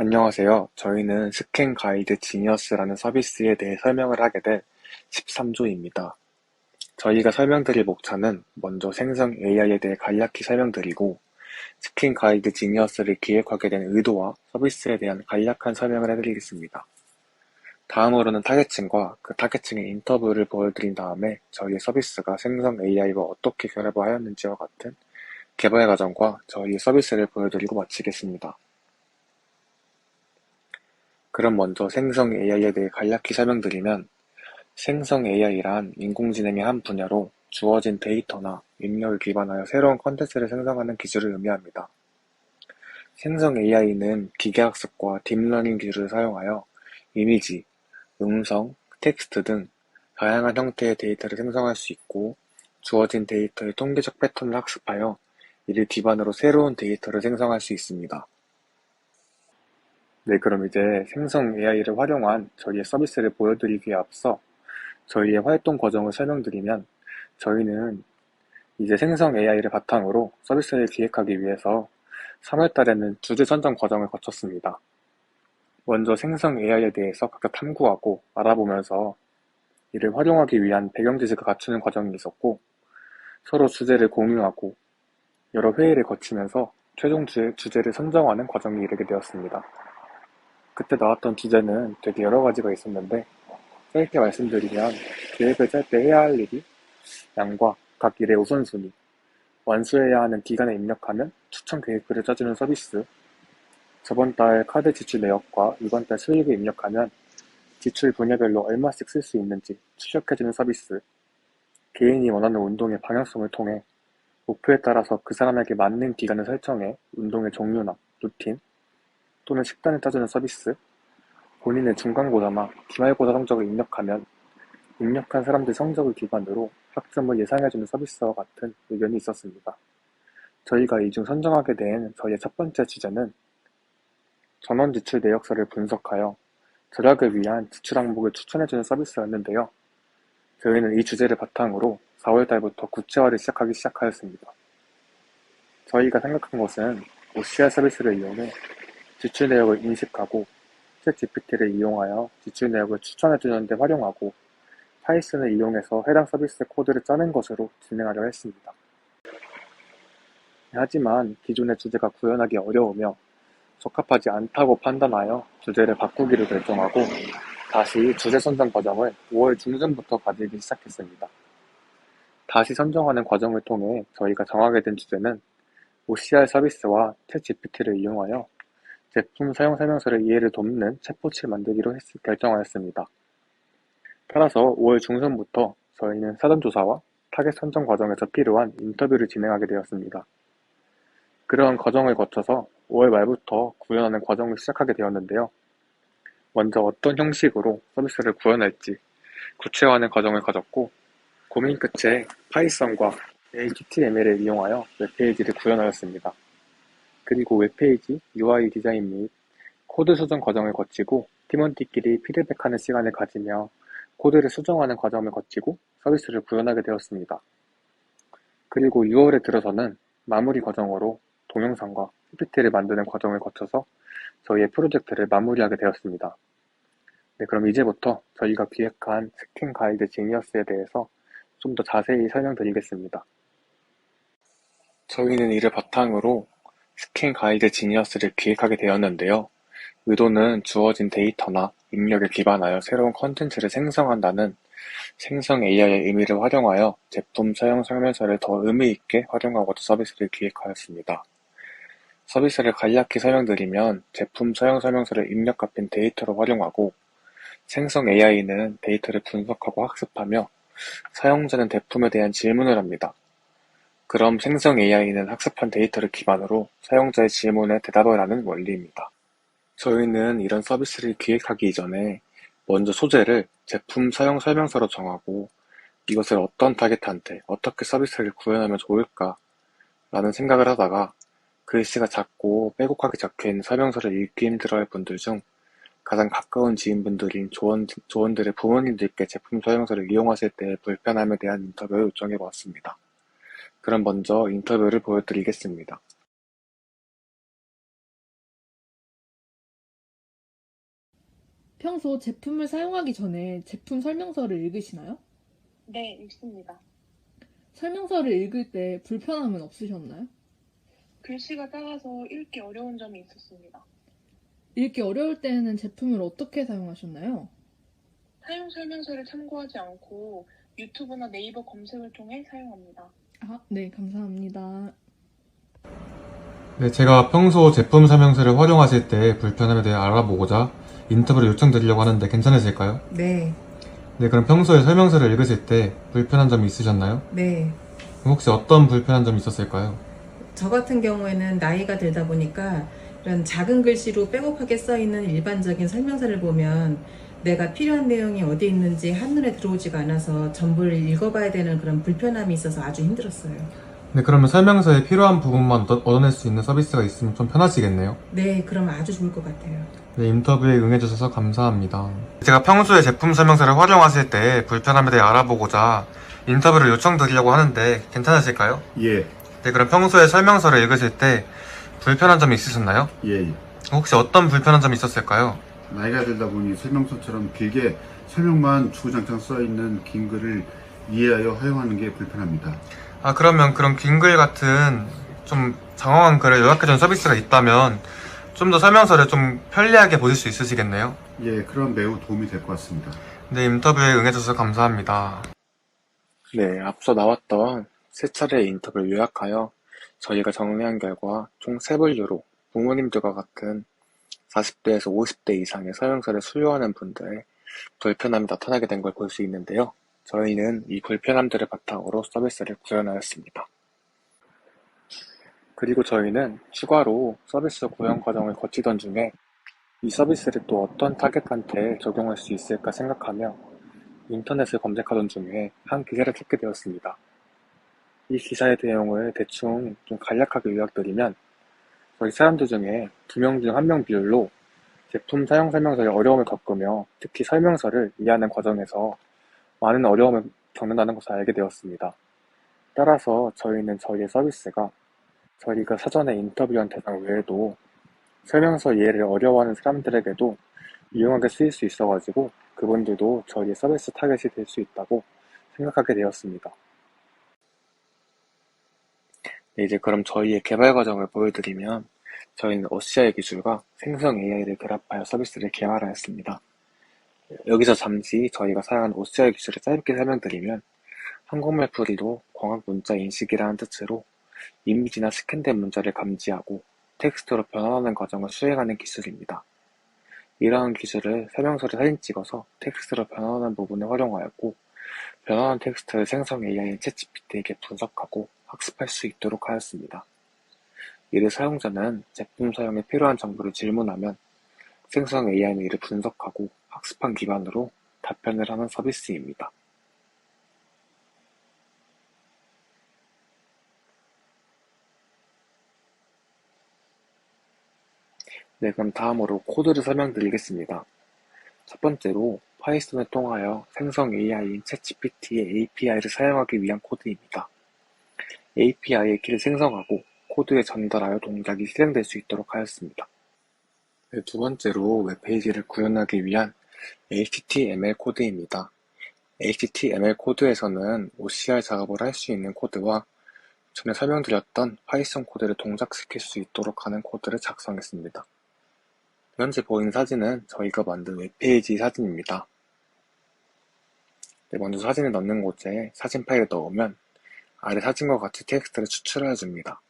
안녕하세요. 저희는 스캔 가이드 지니어스라는 서비스에 대해 설명을 하게 될 13조입니다. 저희가 설명드릴 목차는 먼저 생성 AI에 대해 간략히 설명드리고, 스캔 가이드 지니어스를 기획하게 된 의도와 서비스에 대한 간략한 설명을 해드리겠습니다. 다음으로는 타겟층과 그 타겟층의 인터뷰를 보여드린 다음에 저희의 서비스가 생성 AI와 어떻게 결합을 하였는지와 같은 개발 과정과 저희의 서비스를 보여드리고 마치겠습니다. 그럼 먼저 생성 AI에 대해 간략히 설명드리면, 생성 AI란 인공지능의 한 분야로 주어진 데이터나 입력을 기반하여 새로운 콘텐츠를 생성하는 기술을 의미합니다. 생성 AI는 기계학습과 딥러닝 기술을 사용하여 이미지, 음성, 텍스트 등 다양한 형태의 데이터를 생성할 수 있고, 주어진 데이터의 통계적 패턴을 학습하여 이를 기반으로 새로운 데이터를 생성할 수 있습니다. 네, 그럼 이제 생성 AI를 활용한 저희의 서비스를 보여드리기에 앞서 저희의 활동 과정을 설명드리면, 저희는 이제 생성 AI를 바탕으로 서비스를 기획하기 위해서 3월 달에는 주제 선정 과정을 거쳤습니다. 먼저 생성 AI에 대해서 각각 탐구하고 알아보면서 이를 활용하기 위한 배경 지식을 갖추는 과정이 있었고, 서로 주제를 공유하고 여러 회의를 거치면서 최종 주제를 선정하는 과정이 이르게 되었습니다. 그때 나왔던 주제는 되게 여러 가지가 있었는데, 짧게 말씀드리면 계획을 짤 때 해야 할 일이, 양과 각 일의 우선순위, 완수해야 하는 기간에 입력하면 추천 계획표를 짜주는 서비스, 저번 달 카드 지출 내역과 이번 달 수익을 입력하면 지출 분야별로 얼마씩 쓸 수 있는지 추적해주는 서비스, 개인이 원하는 운동의 방향성을 통해 목표에 따라서 그 사람에게 맞는 기간을 설정해 운동의 종류나 루틴 또는 식단을 짜주는 서비스, 본인의 중간고사나 기말고사 성적을 입력하면 입력한 사람들 성적을 기반으로 학점을 예상해주는 서비스와 같은 의견이 있었습니다. 저희가 이 중 선정하게 된 저희의 첫 번째 주제는 전원 지출 내역서를 분석하여 절약을 위한 지출 항목을 추천해주는 서비스였는데요. 저희는 이 주제를 바탕으로 4월 달부터 구체화를 시작하기 시작하였습니다. 저희가 생각한 것은 OCR 서비스를 이용해 지출 내역을 인식하고 챗GPT를 이용하여 지출 내역을 추천해주는 데 활용하고, 파이썬을 이용해서 해당 서비스 코드를 짜는 것으로 진행하려 했습니다. 하지만 기존의 주제가 구현하기 어려우며 적합하지 않다고 판단하여 주제를 바꾸기로 결정하고 다시 주제 선정 과정을 5월 중순부터 가지기 시작했습니다. 다시 선정하는 과정을 통해 저희가 정하게 된 주제는 OCR 서비스와 챗GPT를 이용하여 제품 사용 설명서를 이해를 돕는 챗봇을 만들기로 결정하였습니다. 따라서 5월 중순부터 저희는 사전조사와 타겟 선정 과정에서 필요한 인터뷰를 진행하게 되었습니다. 그러한 과정을 거쳐서 5월 말부터 구현하는 과정을 시작하게 되었는데요. 먼저 어떤 형식으로 서비스를 구현할지 구체화하는 과정을 가졌고, 고민 끝에 파이썬과 HTML을 이용하여 웹페이지를 구현하였습니다. 그리고 웹페이지 UI 디자인 및 코드 수정 과정을 거치고 팀원들끼리 피드백하는 시간을 가지며 코드를 수정하는 과정을 거치고 서비스를 구현하게 되었습니다. 그리고 6월에 들어서는 마무리 과정으로 동영상과 PPT를 만드는 과정을 거쳐서 저희의 프로젝트를 마무리하게 되었습니다. 네, 그럼 이제부터 저희가 기획한 스캔 가이드 지니어스에 대해서 좀 더 자세히 설명드리겠습니다. 저희는 이를 바탕으로 스캔 가이드 지니어스를 기획하게 되었는데요. 의도는 주어진 데이터나 입력에 기반하여 새로운 콘텐츠를 생성한다는 생성 AI의 의미를 활용하여 제품 사용 설명서를 더 의미 있게 활용하고자 서비스를 기획하였습니다. 서비스를 간략히 설명드리면, 제품 사용 설명서를 입력합힌 데이터로 활용하고, 생성 AI는 데이터를 분석하고 학습하며 사용자는 제품에 대한 질문을 합니다. 그럼 생성 AI는 학습한 데이터를 기반으로 사용자의 질문에 대답을 하는 원리입니다. 저희는 이런 서비스를 기획하기 이전에 먼저 소재를 제품 사용 설명서로 정하고, 이것을 어떤 타겟한테 어떻게 서비스를 구현하면 좋을까 라는 생각을 하다가, 글씨가 작고 빼곡하게 적혀있는 설명서를 읽기 힘들어할 분들 중 가장 가까운 지인분들인 조원들의 부모님들께 제품 설명서를 이용하실 때 불편함에 대한 인터뷰를 요청해 보았습니다. 그럼 먼저 인터뷰를 보여드리겠습니다. 평소 제품을 사용하기 전에 제품 설명서를 읽으시나요? 네, 읽습니다. 설명서를 읽을 때 불편함은 없으셨나요? 글씨가 작아서 읽기 어려운 점이 있었습니다. 읽기 어려울 때에는 제품을 어떻게 사용하셨나요? 사용 설명서를 참고하지 않고 유튜브나 네이버 검색을 통해 사용합니다. 아, 네, 감사합니다. 네, 제가 평소 제품 설명서를 활용하실 때 불편함에 대해 알아보고자 인터뷰를 요청드리려고 하는데 괜찮으실까요? 네, 네, 그럼 평소에 설명서를 읽으실 때 불편한 점이 있으셨나요? 네. 그럼 혹시 어떤 불편한 점이 있었을까요? 저 같은 경우에는 나이가 들다 보니까 이런 작은 글씨로 빼곡하게 써 있는 일반적인 설명서를 보면 내가 필요한 내용이 어디 있는지 한눈에 들어오지가 않아서 전부를 읽어봐야 되는 그런 불편함이 있어서 아주 힘들었어요. 네, 그러면 설명서에 필요한 부분만 얻어낼 수 있는 서비스가 있으면 좀 편하시겠네요? 네, 그럼 아주 좋을 것 같아요. 네, 인터뷰에 응해주셔서 감사합니다. 제가 평소에 제품 설명서를 활용하실 때 불편함에 대해 알아보고자 인터뷰를 요청드리려고 하는데 괜찮으실까요? 예, 네, 그럼 평소에 설명서를 읽으실 때 불편한 점이 있으셨나요? 예. 혹시 어떤 불편한 점이 있었을까요? 나이가 들다 보니 설명서처럼 길게 설명만 주구장창 써 있는 긴 글을 이해하여 활용하는 게 불편합니다. 아, 그러면 그런 긴 글 같은 좀 장황한 글을 요약해주는 서비스가 있다면 좀 더 설명서를 좀 편리하게 보실 수 있으시겠네요? 예, 그럼 매우 도움이 될 것 같습니다. 네, 인터뷰에 응해줘서 감사합니다. 네, 앞서 나왔던 세 차례의 인터뷰를 요약하여 저희가 정리한 결과 총 세 분류로 부모님들과 같은 40대에서 50대 이상의 설명서를 수료하는 분들의 불편함이 나타나게 된 걸 볼 수 있는데요. 저희는 이 불편함들을 바탕으로 서비스를 구현하였습니다. 그리고 저희는 추가로 서비스 구현 과정을 거치던 중에 이 서비스를 또 어떤 타겟한테 적용할 수 있을까 생각하며 인터넷을 검색하던 중에 한 기사를 찾게 되었습니다. 이 기사의 내용을 대충 좀 간략하게 요약드리면 저희 사람들 중에 2명 중 1명 비율로 제품 사용 설명서에 어려움을 겪으며 특히 설명서를 이해하는 과정에서 많은 어려움을 겪는다는 것을 알게 되었습니다. 따라서 저희는 저희의 서비스가 저희가 사전에 인터뷰한 대상 외에도 설명서 이해를 어려워하는 사람들에게도 유용하게 쓰일 수 있어가지고 그분들도 저희의 서비스 타겟이 될 수 있다고 생각하게 되었습니다. 네, 이제 그럼 저희의 개발 과정을 보여드리면 저희는 OCI 기술과 생성 AI를 결합하여 서비스를 개발하였습니다. 여기서 잠시 저희가 사용한 OCI 기술을 짧게 설명드리면 한국말 풀이로 광학 문자 인식이라는 뜻으로 이미지나 스캔된 문자를 감지하고 텍스트로 변환하는 과정을 수행하는 기술입니다. 이러한 기술을 설명서를 사진 찍어서 텍스트로 변환하는 부분에 활용하였고 변환한 텍스트를 생성 AI인 챗GPT에게 분석하고 학습할 수 있도록 하였습니다. 이를 사용자는 제품 사용에 필요한 정보를 질문하면 생성 AI는 이를 분석하고 학습한 기반으로 답변을 하는 서비스입니다. 네, 그럼 다음으로 코드를 설명드리겠습니다. 첫 번째로 파이썬을 통하여 생성 AI인 챗GPT의 API를 사용하기 위한 코드입니다. API의 키를 생성하고 코드에 전달하여 동작이 실행될 수 있도록 하였습니다. 네, 두 번째로 웹페이지를 구현하기 위한 HTML 코드입니다. HTML 코드에서는 OCR 작업을 할 수 있는 코드와 전에 설명드렸던 파이썬 코드를 동작시킬 수 있도록 하는 코드를 작성했습니다. 현재 보이는 사진은 저희가 만든 웹페이지 사진입니다. 네, 먼저 사진을 넣는 곳에 사진 파일을 넣으면 아래 사진과 같이 텍스트를 추출해 줍니다.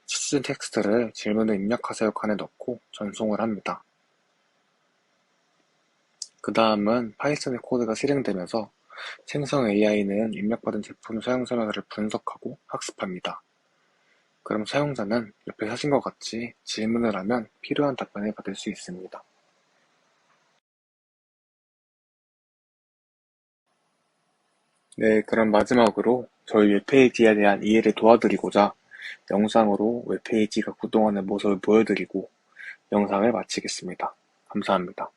추출된 텍스트를 질문을 입력하세요 칸에 넣고 전송을 합니다. 그 다음은 파이썬의 코드가 실행되면서 생성 AI는 입력받은 제품 사용 설명서를 분석하고 학습합니다. 그럼 사용자는 옆에 사진과 같이 질문을 하면 필요한 답변을 받을 수 있습니다. 네, 그럼 마지막으로 저희 웹페이지에 대한 이해를 도와드리고자 영상으로 웹페이지가 구동하는 모습을 보여드리고 영상을 마치겠습니다. 감사합니다.